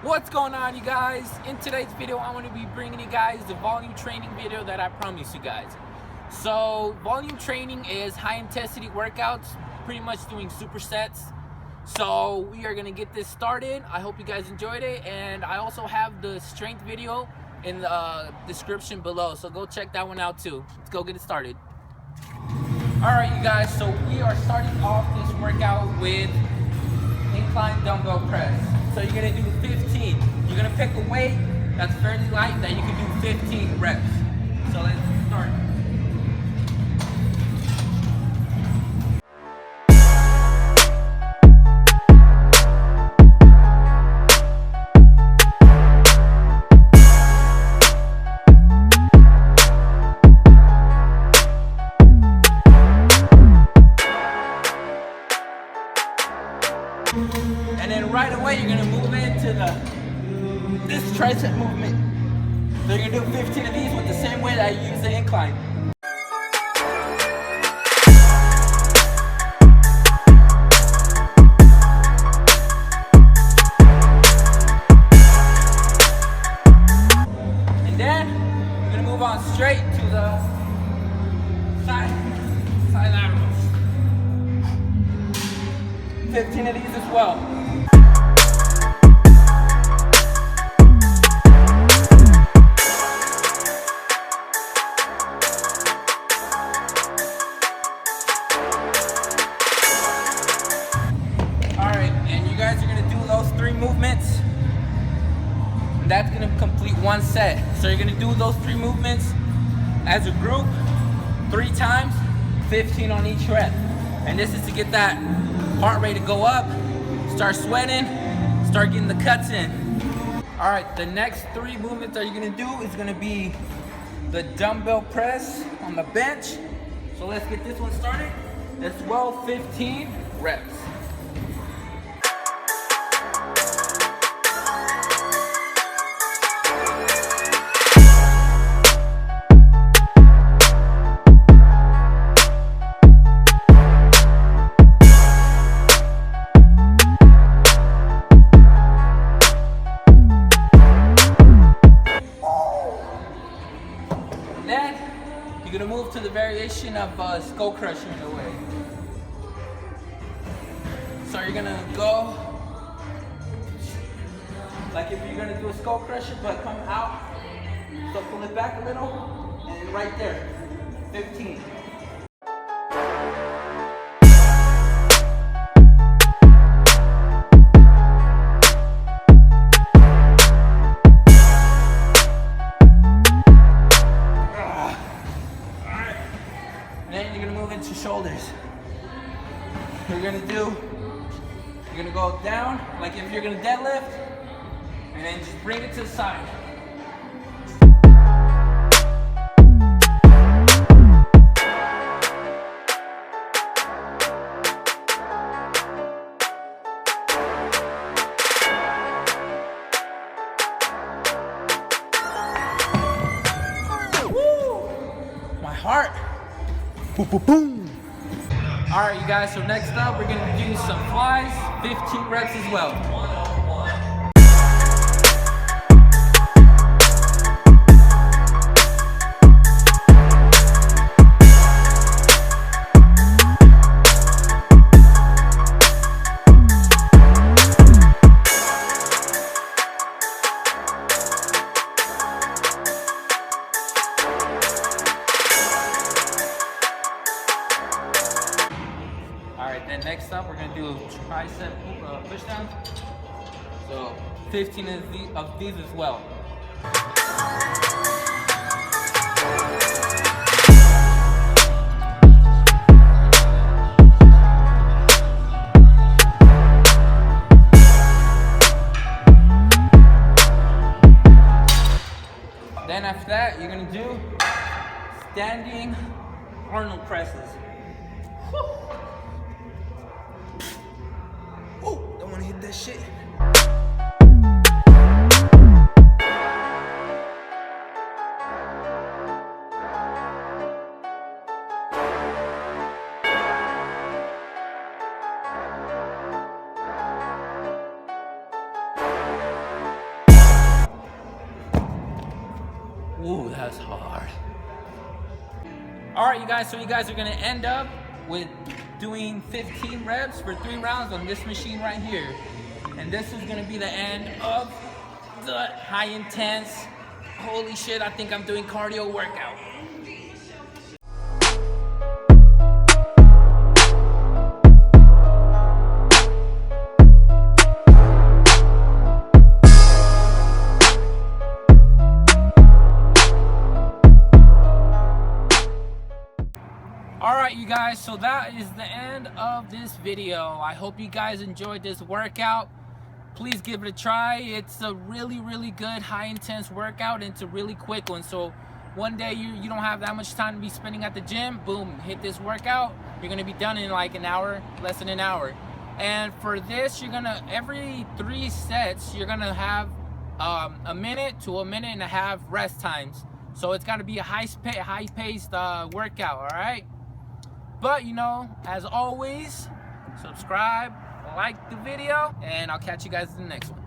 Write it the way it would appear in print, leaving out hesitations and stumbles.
What's going on, you guys? In today's video, I'm going to be bringing you guys the volume training video that I promised you guys. So volume training is high intensity workouts, pretty much doing supersets. So we are going to get this started. I hope you guys enjoyed it, and I also have the strength video in the description below, so go check that one out too. Let's go get it started. Alright, you guys, so we are starting off this workout with incline dumbbell press. So you're gonna do 15. You're gonna pick a weight that's fairly light that you can do 15 reps. So let's start. And then right away, you're gonna move into this tricep movement. So you're gonna do 15 of these with the same way that I use the incline. And then you're gonna move on straight to the side laterals. 15 of these as well. Alright, and you guys are going to do those 3 movements. And that's going to complete 1 set. So you're going to do those 3 movements as a group 3 times, 15 on each rep. And this is to get that heart rate to go up, start sweating, start getting the cuts in. All right, the next 3 movements that you're gonna do is gonna be the dumbbell press on the bench. So let's get this one started. As well, 15 reps. Then you're gonna move to the variation of skull crusher in a way. So you're gonna go like if you're gonna do a skull crusher, but come out. So pull it back a little, and right there, 15. Then you're gonna move into shoulders. You're gonna go down, like if you're gonna deadlift, and then just bring it to the side. Woo! My heart. Boom, boom, boom. All right, you guys, so next up, we're gonna do some flies, 15 reps as well. Alright, then next up we're going to do tricep push down. So 15 of these as well. Then after that, you're going to do standing Arnold presses. Oh, don't want to hit that shit. Ooh, that's hard. All right, you guys, so you guys are gonna end up with doing 15 reps for 3 rounds on this machine right here. And this is gonna be the end of the high intense, holy shit, I think I'm doing cardio workout. Alright you guys, so that is the end of this video. I hope you guys enjoyed this workout. Please give it a try. It's a really good high intense workout, and it's a really quick one. So one day you don't have that much time to be spending at the gym, boom, hit this workout. You're gonna be done in like an hour, less than an hour. And for this, you're gonna, every 3 sets, you're gonna have a minute to a minute and a half rest times. So it's gotta be a high-paced workout, all right? But you know, as always, subscribe, like the video, and I'll catch you guys in the next one.